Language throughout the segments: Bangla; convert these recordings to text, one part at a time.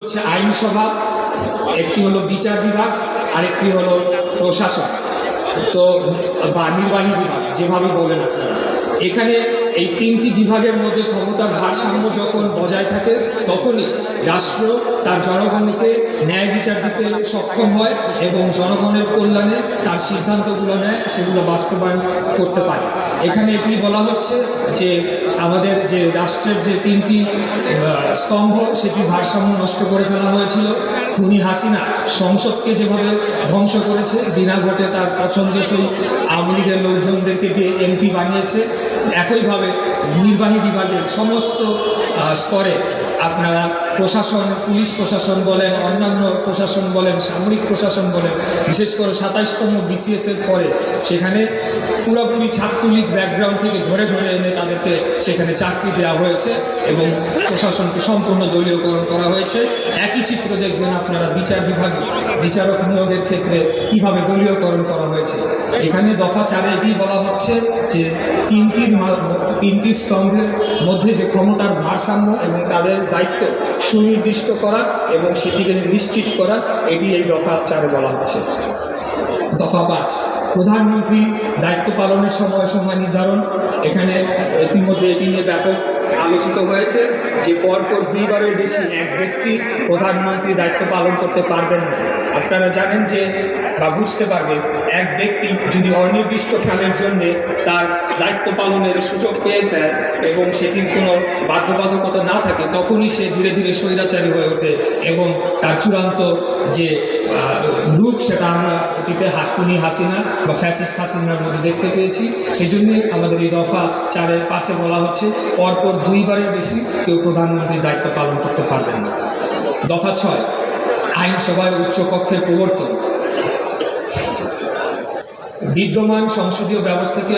হচ্ছে আইনসভা, একটি হলো বিচার বিভাগ, আরেকটি হলো প্রশাসন, তো বা নির্বাহী বিভাগ যেভাবে বলেন আপনারা। এখানে এই তিনটি বিভাগের মধ্যে ক্ষমতার ভারসাম্য যখন বজায় থাকে তখনই রাষ্ট্র তার জনগণকে ন্যায় বিচার দিতে সক্ষম হয় এবং জনগণের কল্যাণে তার সিদ্ধান্তগুলো নেয়, সেগুলো বাস্তবায়ন করতে পারে। এখানে এটি বলা হচ্ছে যে আমাদের যে রাষ্ট্রের যে তিনটি স্তম্ভ, সেটির ভারসাম্য নষ্ট করে ফেলা হয়েছিল। খুনি হাসিনা সংসদকে যেভাবে ধ্বংস করেছে, বিনা ভোটে তার পছন্দসই আওয়ামী লীগের লোকজনদেরকে দিয়ে এমপি বানিয়েছে, একইভাবে নির্বাহী বিভাগের সমস্ত স্তরে আপনারা প্রশাসন, পুলিশ প্রশাসন বলেন, অন্যান্য প্রশাসন বলেন, সামরিক প্রশাসন বলেন, বিশেষ করে 27তম বিসিএসের পরে সেখানে পুরোপুরি ছাত্রলীগ ব্যাকগ্রাউন্ড থেকে ধরে ধরে এনে তাদেরকে সেখানে চাকরি দেওয়া হয়েছে এবং প্রশাসনকে সম্পূর্ণ দলীয়করণ করা হয়েছে। একই চিত্র দেখবেন আপনারা বিচার বিভাগে বিচারক নিয়োগের ক্ষেত্রে কিভাবে দলীয়করণ করা হয়েছে। এখানে দফা 4 এটি বলা হচ্ছে যে তিনটি স্তম্ভের মধ্যে যে ক্ষমতার ভারসাম্য এবং তাদের দায়িত্ব সুনির্দিষ্ট করা এবং সেটিকে নিশ্চিত করা, এটি এই দফা 4 বলা হচ্ছে। দফা 5, প্রধানমন্ত্রী দায়িত্ব পালনের সময় নির্ধারণ। এখানে ইতিমধ্যে এটি নিয়ে ব্যাপক আলোচিত হয়েছে যে পরপর 2 বারের বেশি এক ব্যক্তি প্রধানমন্ত্রী দায়িত্ব পালন করতে পারবেন না। আপনারা জানেন যে বা বুঝতে পারবেন, এক ব্যক্তি যদি অনির্দিষ্টকালের জন্যে তার দায়িত্ব পালনের সুযোগ পেয়ে যায় এবং সেটির কোনো বাধ্যবাধকতা না থাকে, তখনই সে ধীরে ধীরে স্বৈরাচারী হয়ে ওঠে এবং তার চূড়ান্ত যে রূপ সেটা আমরা অতীতে খুনি হাসিনা বা ফ্যাসিস্ট হাসিনার মধ্যে দেখতে পেয়েছি। সেই জন্যই আমাদের এই দফা 4-5 বলা হচ্ছে পরপর 2 বারের বেশি কেউ প্রধানমন্ত্রীর দায়িত্ব পালন করতে পারবেন না। দফা 6, আইনসভায় উচ্চকক্ষের প্রবর্তন। বিদ্যমান সংসদীয় ব্যবস্থাকে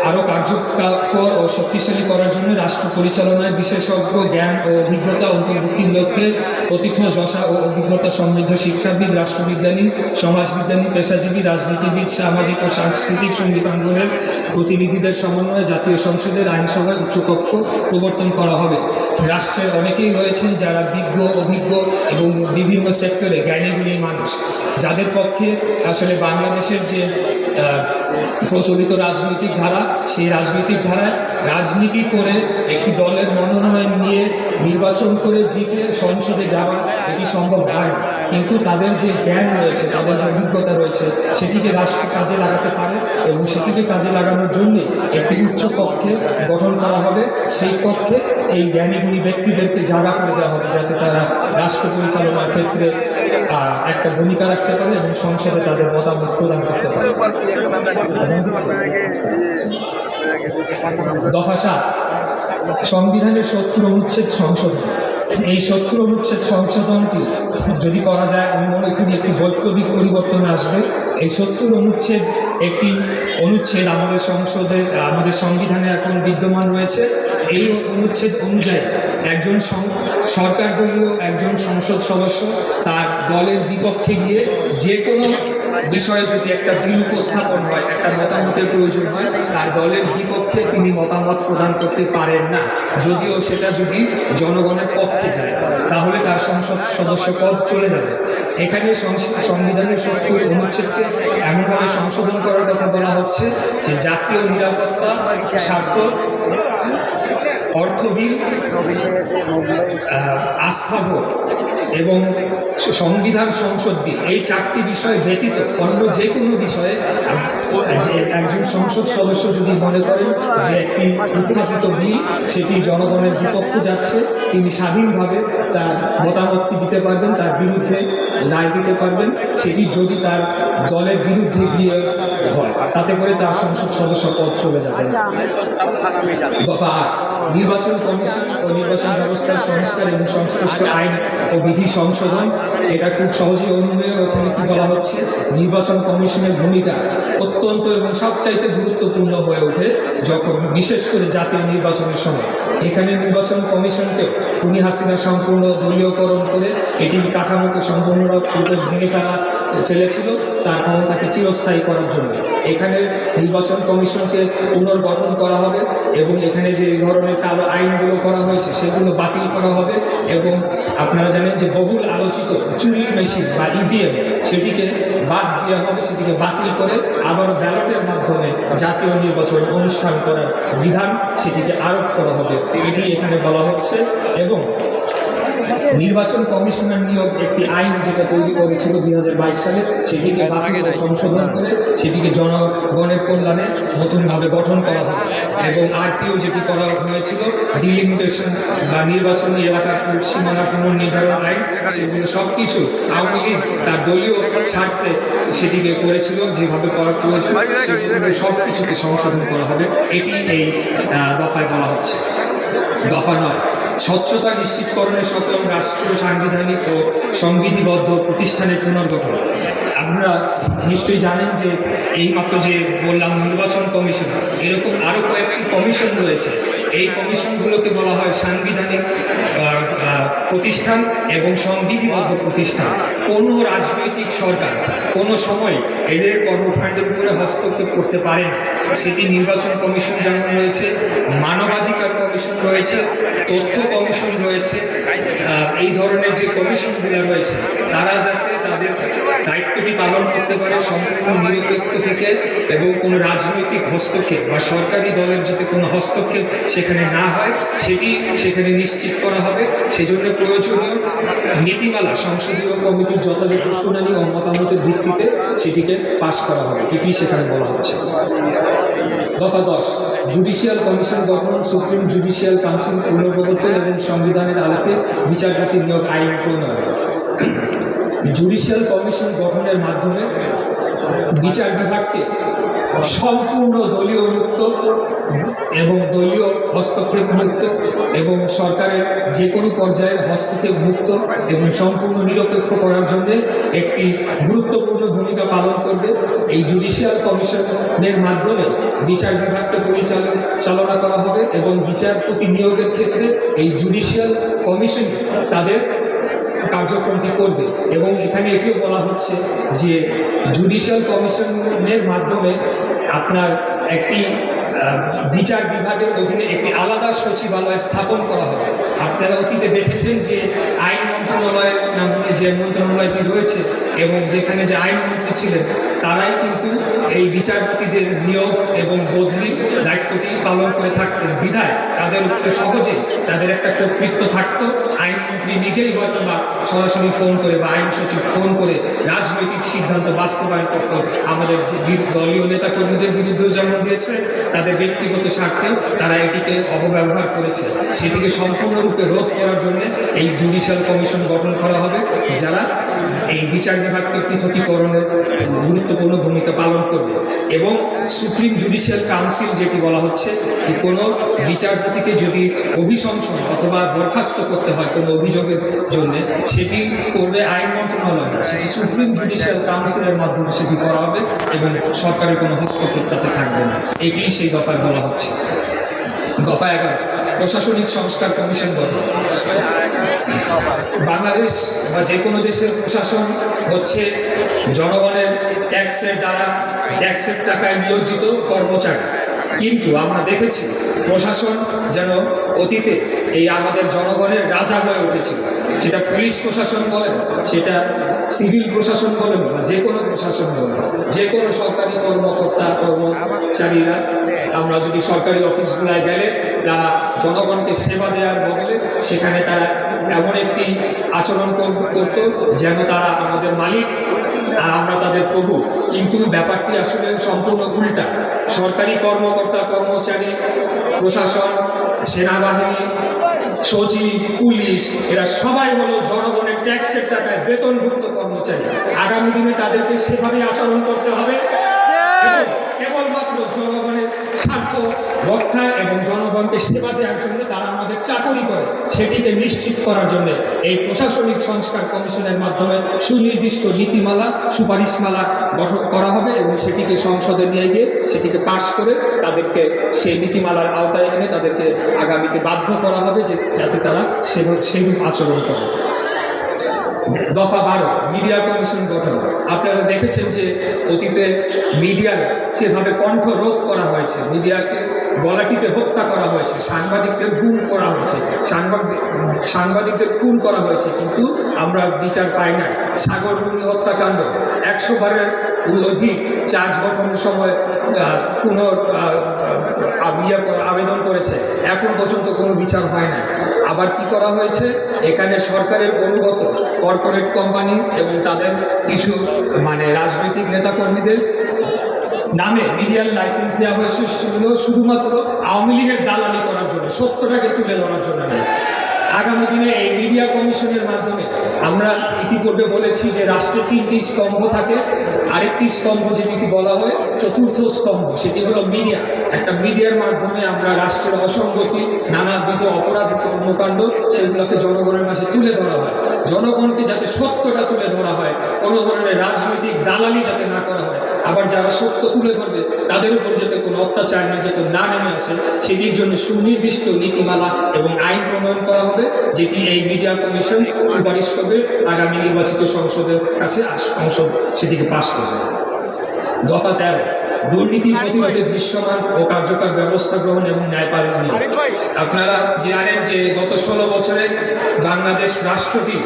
আরও কার্যকর ও শক্তিশালী করার জন্য রাষ্ট্র পরিচালনায় বিশেষজ্ঞ জ্ঞান ও অভিজ্ঞতা অন্তর্ভুক্তির লক্ষ্যে প্রতীক্ষ্ণ যশা ও অভিজ্ঞতা সমৃদ্ধ শিক্ষাবিদ, রাষ্ট্রবিজ্ঞানী, সমাজবিজ্ঞানী, পেশাজীবী, রাজনীতিবিদ, সামাজিক ও সাংস্কৃতিক সংগঠনের প্রতিনিধিদের সমন্বয়ে জাতীয় সংসদের আইনসভায় উচ্চকক্ষ প্রবর্তন করা হবে। রাষ্ট্রের অনেকেই রয়েছেন যারা বিজ্ঞ, অভিজ্ঞ এবং বিভিন্ন সেক্টরে জ্ঞানীগুণী মানুষ, যাদের পক্ষে আসলে বাংলাদেশের যে প্রচলিত রাজনৈতিক ধারা, সেই রাজনৈতিক ধারায় রাজনীতি করে একটি দলের মনোনয়ন নিয়ে নির্বাচন করে জিতে সংসদে যাওয়া এটি সম্ভব হয় না। কিন্তু তাদের যে জ্ঞান রয়েছে, তাদের যে অভিজ্ঞতা রয়েছে, সেটিকে রাষ্ট্র কাজে লাগাতে পারে এবং সেটিকে কাজে লাগানোর জন্যে একটি উচ্চ কক্ষে গঠন করা হবে। সেই কক্ষে এই জ্ঞানীগুণী ব্যক্তিদেরকে জায়গা করে দেওয়া হবে যাতে তারা রাষ্ট্র পরিচালনার ক্ষেত্রে একটা ভূমিকা রাখতে পারে এবং সংসদে তাদের মতামত প্রদান করতে পারে। দফা 7, সংবিধানের 70 অনুচ্ছেদ সংশোধন। এই 70 অনুচ্ছেদ সংশোধনটি যদি করা যায়, আমি মনে করি একটি বৈপ্লবিক পরিবর্তন আসবে। এই 70 অনুচ্ছেদ একটি অনুচ্ছেদ আমাদের সংসদে, আমাদের সংবিধানে এখন বিদ্যমান রয়েছে। এই অনুচ্ছেদ অনুযায়ী একজন সরকার দলীয় একজন সংসদ সদস্য তার দলের বিপক্ষে গিয়ে যে কোনো বিষয়ে যদি একটা বিল উপস্থাপন হয়, একটা মতামতের প্রয়োজন হয়, তার দলের বিপক্ষে তিনি মতামত প্রদান করতে পারেন না। যদিও সেটা যদি জনগণের পক্ষে যায়, তাহলে তার সংসদ সদস্য পদ চলে যাবে। এখানে সংবিধানের 70 অনুচ্ছেদকে এমনভাবে সংশোধন করার কথা বলা হচ্ছে যে জাতীয় নিরাপত্তা, স্বার্থ, অর্থ বিল, আস্থা ভোট এবং সংবিধান সংসদ বিল, এই 4টি বিষয় ব্যতীত অন্য যে কোনো বিষয়ে একজন সংসদ সদস্য যদি মনে করেন যে একটি উত্থাপিত বিল সেটি জনগণের বিপক্ষে যাচ্ছে, তিনি স্বাধীনভাবে তার মতামতটি দিতে পারবেন, তার বিরুদ্ধে রায় দিতে পারবেন। সেটি যদি তার দলের বিরুদ্ধে গিয়ে হয়, তাতে করে তার সংসদ সদস্য পদ চলে যাবে। দফা 8, নির্বাচন কমিশন ও নির্বাচন ব্যবস্থার সংস্কার এবং সংশ্লিষ্ট আইন ও বিধি সংশোধন। এটা খুব সহজেই অনুমেয়। ওখানে কি বলা হচ্ছে, নির্বাচন কমিশনের ভূমিকা অত্যন্ত এবং সবচাইতে গুরুত্বপূর্ণ হয়ে ওঠে যখন বিশেষ করে জাতীয় নির্বাচনের সময়। এখানে নির্বাচন কমিশনকে খুনি হাসিনা সম্পূর্ণ দলীয়করণ করে এটির কাঠামোকে সম্পূর্ণরূপে ভেঙে ফেলেছিল তার ক্ষমতাকে চিরস্থায়ী করার জন্য। এখানে নির্বাচন কমিশনকে পুনর্গঠন করা হবে এবং এখানে যে ধরনের কালো আইনগুলো করা হয়েছে সেগুলো বাতিল করা হবে এবং আপনারা জানেন যে বহুল আলোচনা আলোচিত চুরির মেশিন বা ইভিএম সেটিকে বাদ দেওয়া হবে, সেটিকে বাতিল করে আবার ব্যালটের মাধ্যমে জাতীয় নির্বাচন অনুষ্ঠান করার বিধান সেটিকে আরোপ করা হবে, এটি এখানে বলা হচ্ছে। এবং নির্বাচন কমিশনের নিয়োগ একটি আইন যেটা তৈরি করেছিল 2022 সালে, সেটিকে বাতিল ও সংশোধন করে সেটিকে জনগণের কল্যাণে নতুনভাবে গঠন করা হবে। এবং আরপিও যেটি করা হয়েছিল ডিলিমিটেশন বা নির্বাচনী এলাকার সীমানা পুনর্নির্ধারণ আইন, সেগুলো সব কিছু আওয়ামী লীগ তার দলীয় স্বার্থে সেটিকে করেছিল, যেভাবে করা প্রয়োজন সেগুলো সব কিছুকে সংশোধন করা হবে, এটি এই দফায় বলা হচ্ছে। দফা 9, স্বচ্ছতা নিশ্চিতকরণের সকল রাষ্ট্র সাংবিধানিক ও সংবিধিবদ্ধ প্রতিষ্ঠানের পুনর্গঠন। আপনারা নিশ্চয়ই জানেন যে এইমাত্র যে বললাম নির্বাচন কমিশন, এরকম আরও কয়েকটি কমিশন রয়েছে। এই কমিশনগুলোকে বলা হয় সাংবিধানিক প্রতিষ্ঠান এবং সংবিধিবদ্ধ প্রতিষ্ঠান। কোনো রাজনৈতিক সরকার কোনো সময় এদের কর্মকাণ্ডের উপরে হস্তক্ষেপ করতে পারে না। সেটি নির্বাচন কমিশন যেমন রয়েছে, মানবাধিকার কমিশন রয়েছে, তথ্য কমিশন রয়েছে, এই ধরনের যে কমিশনগুলো রয়েছে তারা যাতে তাদের দায়িত্বটি পালন করতে পারে সম্পূর্ণ নিরপেক্ষ থেকে, এবং কোনো রাজনৈতিক হস্তক্ষেপ বা সরকারি দলের যাতে কোনো হস্তক্ষেপ সেখানে না হয় সেটি সেখানে নিশ্চিত করা হবে। সেজন্য প্রয়োজনীয় নীতিমালা সংসদীয় কমিটির যথাযথ শুনানি ও মতামতের ভিত্তিতে সেটিকে পাশ করা হবে, এটি সেখানে বলা হচ্ছে। দফা 10, জুডিশিয়াল কমিশন গঠন, সুপ্রিম জুডিশিয়াল কাউন্সিল পুনর্প্রবর্তন এবং সংবিধানের আলোকে বিচারপতি নিয়োগ আইন প্রণয়ন। জুডিশিয়াল কমিশন গঠনের মাধ্যমে বিচার বিভাগকে সম্পূর্ণ দলীয় মুক্ত এবং দলীয় হস্তক্ষেপ মুক্ত এবং সরকারের যে কোনো পর্যায়ের হস্তক্ষেপ মুক্ত এবং সম্পূর্ণ নিরপেক্ষ করার জন্য একটি গুরুত্বপূর্ণ ভূমিকা পালন করবে। এই জুডিশিয়াল কমিশনের মাধ্যমে বিচার বিভাগকে পরিচালনা করা হবে এবং বিচারপতি নিয়োগের ক্ষেত্রে এই জুডিশিয়াল কমিশন তাদের কার্যক্রমটি করবে। এবং এখানে এটিও বলা হচ্ছে যে জুডিশিয়াল কমিশনের মাধ্যমে আপনার একটি বিচার বিভাগের অধীনে একটি আলাদা সচিবালয় স্থাপন করা হবে। আপনারা অতীতে দেখেছেন যে আইন মন্ত্রণালয়ের নামে যে মন্ত্রণালয়টি রয়েছে এবং যেখানে যে আইনমন্ত্রী ছিলেন তারাই কিন্তু এই বিচারপতিদের নিয়োগ এবং বদলির দায়িত্বটি পালন করে থাকতেন। বিধায় তাদের উপরে সহজেই তাদের একটা কর্তৃত্ব থাকতো। আইনমন্ত্রী নিজেই হয়তো বা সরাসরি ফোন করে বা আইন সচিব ফোন করে রাজনৈতিক সিদ্ধান্ত বাস্তবায়ন করত। আমাদের দলীয় নেতাকর্মীদের বিরুদ্ধেও যেমন দিয়েছে, তাদের ব্যক্তিগত স্বার্থেও তারা এটিকে অপব্যবহার করেছে। সেটিকে সম্পূর্ণরূপে রোধ করার জন্য এই জুডিশিয়াল কমিশন গঠন করা হবে, যারা এই বিচার বিভাগকে পৃথকীকরণের গুরুত্বপূর্ণ ভূমিকা পালন করবে। এবং সুপ্রিম জুডিশিয়াল কাউন্সিল যেটি বলা হচ্ছে যে কোনো বিচারপতিকে যদি অভিশংসন অথবা বরখাস্ত করতে হয় কোনো অভিযোগের জন্য, সেটি করবে আইন মন্ত্রণালয়, সেটি সুপ্রিম জুডিশিয়াল কাউন্সিলের মাধ্যমে সেটি করা হবে এবং সরকারের কোনো হস্তক্ষেপ তাতে থাকবে না। এটি সেই দফায় বলা হচ্ছে। দফা 11, প্রশাসনিক সংস্কার কমিশন গঠন। বাংলাদেশ বা যে কোনো দেশের প্রশাসন হচ্ছে জনগণের ট্যাক্সের দ্বারা ট্যাক্সের টাকায় নিয়োজিত কর্মচারী, কিন্তু আমরা দেখেছি প্রশাসন যেন অতীতে এই আমাদের জনগণের রাজা হয়ে উঠেছিল। সেটা পুলিশ প্রশাসন বলেন, সেটা সিভিল প্রশাসন বলেন বা যে কোনো প্রশাসন বলেন, যে কোনো সরকারি কর্মকর্তা কর্মচারীরা, আমরা যদি সরকারি অফিসগুলায় গেলে তারা জনগণকে সেবা দেওয়ার বদলে সেখানে তারা এমন একটি আচরণ করত যেন তারা আমাদের মালিক আর আমরা তাদের প্রভু। কিন্তু ব্যাপারটি আসলে সম্পূর্ণ উল্টা। সরকারি কর্মকর্তা কর্মচারী, প্রশাসন, সেনাবাহিনী, সচিব, পুলিশ, এরা সবাই হলো জনগণের ট্যাক্সের টাকায় বেতনভুক্ত কর্মচারী। আগামী দিনে তাদেরকে সেভাবে আচরণ করতে হবে। কেবলমাত্র জনগণের স্বার্থ রক্ষা এবং জনগণকে সেবা দেওয়ার জন্য তারা আমাদের চাকরি করে, সেটিকে নিশ্চিত করার জন্য এই প্রশাসনিক সংস্কার কমিশনের মাধ্যমে সুনির্দিষ্ট নীতিমালা সুপারিশমালা গঠন করা হবে এবং সেটিকে সংসদে নিয়ে গিয়ে সেটিকে পাশ করে তাদেরকে সেই নীতিমালার আওতায় এনে তাদেরকে আগামীতে বাধ্য করা হবে যে যাতে তারা সেরূপ আচরণ করে। দফা 12, মিডিয়া কমিশন গঠন। আপনারা দেখেছেন যে অতীতে মিডিয়ার যেভাবে কণ্ঠ রোধ করা হয়েছে, মিডিয়াকে গলা টিপে হত্যা করা হয়েছে, সাংবাদিকদের গুম করা হয়েছে, সাংবাদিকদের খুন করা হয়েছে, কিন্তু আমরা বিচার পাই না। সাগররুনি হত্যাকাণ্ড 100 বারের অধিক চার্জ গঠনের সময় আবেদন করেছে, এখন পর্যন্ত কোনো বিচার হয় না। আবার কি করা হয়েছে, এখানে সরকারের অনুগত কর্পোরেট কোম্পানি এবং তাদের কিছু রাজনৈতিক নেতাকর্মীদের নামে মিডিয়ার লাইসেন্স দেওয়া হয়েছে শুধুমাত্র আওয়ামী লীগের দালালি করার জন্য, সত্যটাকে তুলে ধরার জন্য নয়। আগামী দিনে এই মিডিয়া কমিশনের মাধ্যমে আমরা ইতিপূর্বে বলেছি যে রাষ্ট্রের 3টি স্তম্ভ থাকে, আরেকটি স্তম্ভ যেটিকে বলা হয় চতুর্থ স্তম্ভ, সেটি হলো মিডিয়া। একটা মিডিয়ার মাধ্যমে আমরা রাষ্ট্রের অসঙ্গতি, নানাবিধ অপরাধ কর্মকাণ্ড সেগুলোকে জনগণের মাঝে তুলে ধরা হয়। জনগণকে যাতে সত্যটা তুলে ধরা হয়, কোনো ধরনের রাজনৈতিক দালালি যাতে না করা হয়, আবার যারা সত্য তুলে ধরবে তাদের উপর যাতে কোনো অত্যাচার নির্যাতন না নেমে আসে, সেটির জন্য সুনির্দিষ্ট নীতিমালা এবং আইন প্রণয়ন করা হবে, যেটি এই মিডিয়া কমিশন সুপারিশ করবে আগামী নির্বাচিত সংসদের কাছে, সংসদ সেটিকে পাশ করবে। দফা 13, দুর্নীতি প্রতিরোধে দৃশ্যমান ও কার্যকর ব্যবস্থা গ্রহণ এবং ন্যায়পালন। আপনারা জানেন যে গত 16 বছরে বাংলাদেশ রাষ্ট্রটি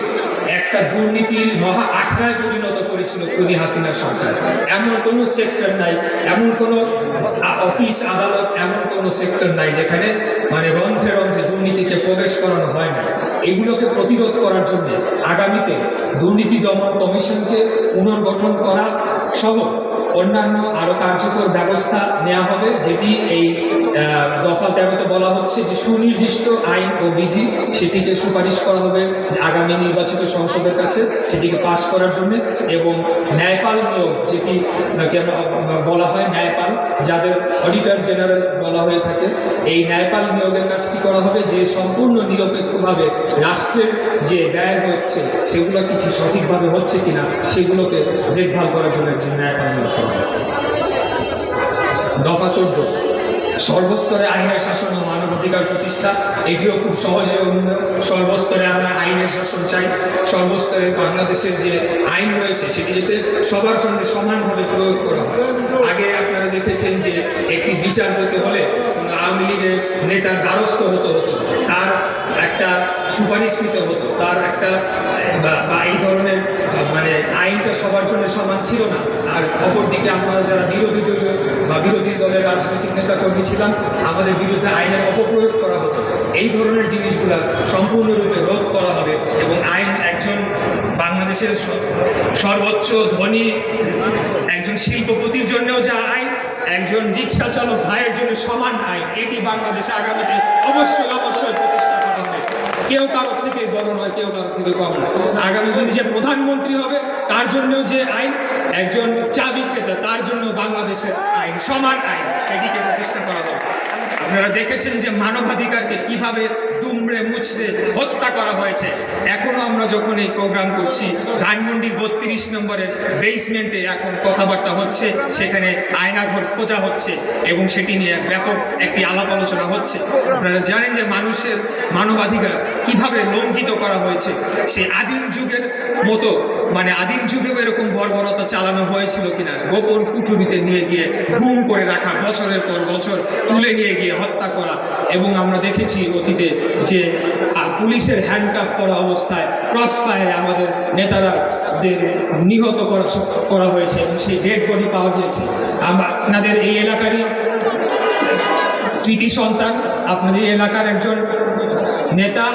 একটা দুর্নীতির মহা আখড়ায় পরিণত করেছিল খুনি হাসিনা সরকার। এমন কোনো সেক্টর নাই, এমন কোনো অফিস আদালত, এমন কোনো সেক্টর নাই যেখানে রন্ধ্রে রন্ধ্রে দুর্নীতিকে প্রবেশ করানো হয় না। এগুলোকে প্রতিরোধ করার জন্য আগামীতে দুর্নীতি দমন কমিশনকে পুনর্গঠন করা সহ অন্যান্য আরও কার্যকর ব্যবস্থা নেওয়া হবে, যেটি এই দফা 13তে বলা হচ্ছে যে সুনির্দিষ্ট আইন ও বিধি সেটিকে সুপারিশ করা হবে আগামী নির্বাচিত সংসদের কাছে, সেটিকে পাশ করার জন্য। এবং ন্যায়পাল নিয়োগ, যেটি বলা হয় ন্যায়পাল, যাদের অডিটর জেনারেল বলা হয়ে থাকে, এই ন্যায়পাল নিয়োগের কাজটি করা হবে যে সম্পূর্ণ নিরপেক্ষভাবে রাষ্ট্রের যে ব্যয় হচ্ছে সেগুলো কিছু সঠিকভাবে হচ্ছে কিনা সেগুলোকে দেখভাল করার জন্য একজন ন্যায়পাল নিয়োগ করা হবে। দফা 14, সর্বস্তরে আইনের শাসন ও মানবাধিকার প্রতিষ্ঠা। এটিও খুব সহজে অনুমেয়। সর্বস্তরে আমরা আইনের শাসন চাই, সর্বস্তরে বাংলাদেশের যে আইন রয়েছে সেটি যাতে সবার জন্য সমানভাবে প্রয়োগ করা হয়। আগে আপনারা দেখেছেন যে একটি বিচার পেতে হলে কোনো আওয়ামী লীগের নেতার দ্বারস্থ হতে হতো, তার একটা সুপারিশ নিতে হতো, তার একটা বা এই ধরনের আইনটা সবার জন্য সমান ছিল না। আর অপরদিকে আমরা যারা বিরোধী দলের রাজনৈতিক নেতাকর্মী ছিলাম, আমাদের বিরুদ্ধে আইনের অপপ্রয়োগ করা হতো। এই ধরনের জিনিসগুলা সম্পূর্ণরূপে রোধ করা হবে এবং আইন একজন বাংলাদেশের সর্বোচ্চ ধনী একজন শিল্পপতির জন্যও যা আইন, একজন রিক্সা চালক ভাইয়ের জন্য সমান আইন, এটি বাংলাদেশে আগামীতে অবশ্যই প্রতিষ্ঠা করা হবে। কেউ কারোর থেকে বড় নয়, কেউ কারোর থেকে কম নয়। আগামী দিনে যে প্রধানমন্ত্রী হবে তার জন্যও যে আইন, একজন চা বিক্রেতা তার জন্য বাংলাদেশের আইন, সমান আইন, এটিকে প্রতিষ্ঠা করা হবে। আপনারা দেখেছেন যে মানবাধিকারকে কিভাবে দুমড়ে মুচড়ে হত্যা করা হয়েছে। এখনো আমরা যখন এই প্রোগ্রাম করছি, ধানমন্ডির 32 নম্বরের বেসমেন্টে এখন কথাবার্তা হচ্ছে, সেখানে আয়নাঘর খোঁজা হচ্ছে এবং সেটি নিয়ে ব্যাপক একটি আলাপ আলোচনা হচ্ছে। আপনারা জানেন যে মানুষের মানবাধিকার কিভাবে লঙ্ঘিত করা হয়েছে। সে আদিম যুগের মতো আদিম যুগেও এরকম বর্বরতা চালানো হয়েছিল কিনা, গোপন কুঠুরিতে নিয়ে গিয়ে গুম করে রাখা, বছরের পর বছর তুলে নিয়ে গিয়ে হত্যা করা। এবং আমরা দেখেছি অতীতে যে পুলিশের হ্যান্ডকাফ করা অবস্থায় ক্রস ফায়ারে আমাদের নেতারাদের নিহত করা হয়েছে এবং সেই ডেড বডি পাওয়া গিয়েছে। আপনাদের এই এলাকারই কৃতি সন্তান, আপনাদের এলাকার একজন নেতা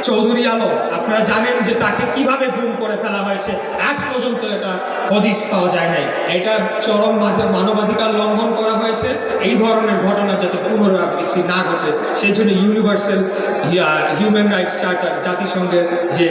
চৌধুরী আলম, আপনারা জানেন যে তাকে কিভাবে গুম করে ফেলা হয়েছে। আজ পর্যন্ত এটা হদিস পাওয়া যায় নাই। এটা চরম মানবাধিকার লঙ্ঘন করা হয়েছে। এই ধরনের ঘটনা যাতে পুনরাবৃত্তি না ঘটে সেজন্য ইউনিভার্সাল হিউম্যান রাইটস চার্টার, জাতিসংঘের যে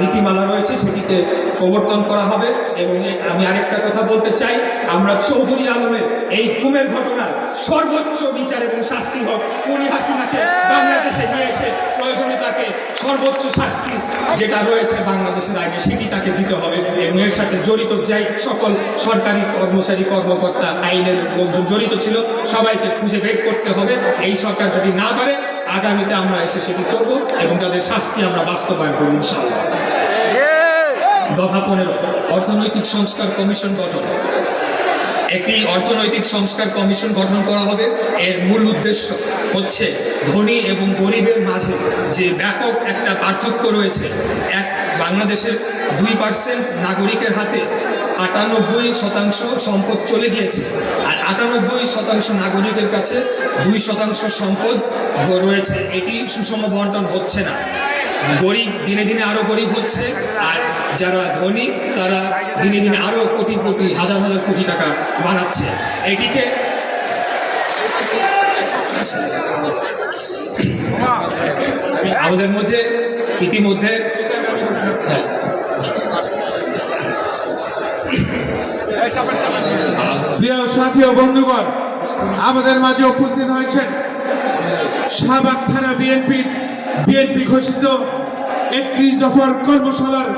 নীতিমালা রয়েছে সেটিকে প্রবর্তন করা হবে। এবং আমি আরেকটা কথা বলতে চাই, আমরা চৌধুরী আলমের এই গুমের ঘটনার সর্বোচ্চ বিচার এবং শাস্তি হোক। খুনি হাসিনাকে বাংলাদেশে নিয়ে এসে প্রয়োজনে তাকে সর্বোচ্চ শাস্তি যেটা রয়েছে বাংলাদেশের আইনে সেটি তাকে দিতে হবে এবং এর সাথে জড়িত যাই সকল সরকারি কর্মচারী কর্মকর্তা আইনের লোকজন জড়িত ছিল সবাইকে খুঁজে বের করতে হবে। এই সরকার যদি না পারে আগামীতে আমরা এসে সেটি করব এবং তাদের শাস্তি আমরা বাস্তবায়ন করব ইনশাআল্লাহ। দফা 15, অর্থনৈতিক সংস্কার কমিশন গঠন। একটি অর্থনৈতিক সংস্কার কমিশন গঠন করা হবে। এর মূল উদ্দেশ্য হচ্ছে ধনী এবং গরিবের মাঝে যে ব্যাপক একটা পার্থক্য রয়েছে, বাংলাদেশের 2% নাগরিকের হাতে 98% সম্পদ চলে গিয়েছে, আর 98% নাগরিকের কাছে 2% সম্পদ রয়েছে। এটি সুষম বন্টন হচ্ছে না। গরিব দিনে দিনে আরো গরিব হচ্ছে, আর যারা ধনী তারা দিনে দিনে আরো কোটি কোটি হাজার হাজার কোটি টাকা বানাচ্ছে। এটিকে আমাদের মধ্যে ইতিমধ্যে প্রিয় সাথী ও বন্ধুগণ, আমাদের মাঝে উপস্থিত হয়েছেন শাহবাগ থানা বিএনপি ঘোষিত 31 দফার কর্মশালার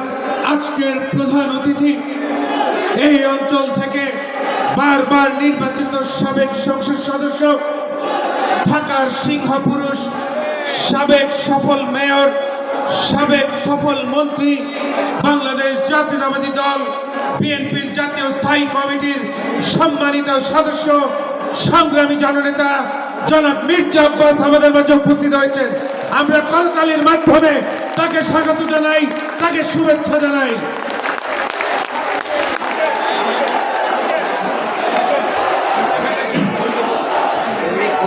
আজকের প্রধান অতিথি, এই অঞ্চল থেকে বারবার নির্বাচিত সাবেক সংসদ সদস্য, ঢাকার সিংহপুরুষ, সাবেক সফল মেয়র, সাবেক সফল মন্ত্রী, বাংলাদেশ জাতীয়তাবাদী দল বিএনপির জাতীয় স্থায়ী কমিটির সম্মানিত সদস্য, সংগ্রামী জননেতা জনাব মির্জা আব্বাস আমাদের মাঝে উপস্থিত হয়েছেন। আমরা করতালির মাধ্যমে তাকে স্বাগত জানাই, তাকে শুভেচ্ছা জানাই।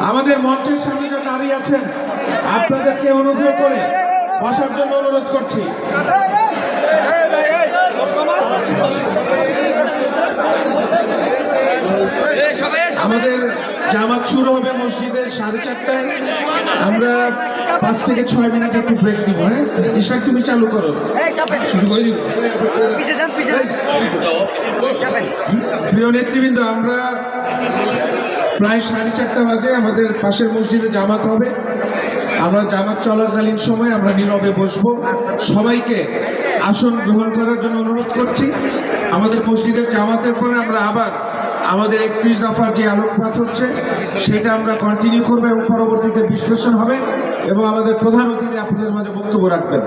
আমাদের মঞ্চের সামনে যে দাঁড়িয়ে আছেন, আপনাদেরকে অনুগ্রহ করে বসার জন্য অনুরোধ করছি। আমাদের জামাত শুরু হবে মসজিদে 4:30টায়। আমরা 5 থেকে 6 মিনিট একটু ব্রেক দিব। হ্যাঁ, ইশরাক তুমি চালু করো। শুরু করে দিব। প্রিয় নেতৃবৃন্দ, আমরা প্রায় 4:30 বাজে আমাদের পাশের মসজিদে জামাত হবে। আমরা জামাত চলাকালীন সময় আমরা নীরবে বসবো। সবাইকে আসন গ্রহণ করার জন্য অনুরোধ করছি। আমাদের মসজিদের জামাতের পরে আমরা আবার আমাদের 31 দফার যে আলোকপাত হচ্ছে সেটা আমরা কন্টিনিউ করবো এবং পরবর্তীতে বিশ্লেষণ হবে এবং আমাদের প্রধান অতিথি আপনাদের মাঝে বক্তব্য রাখবেন।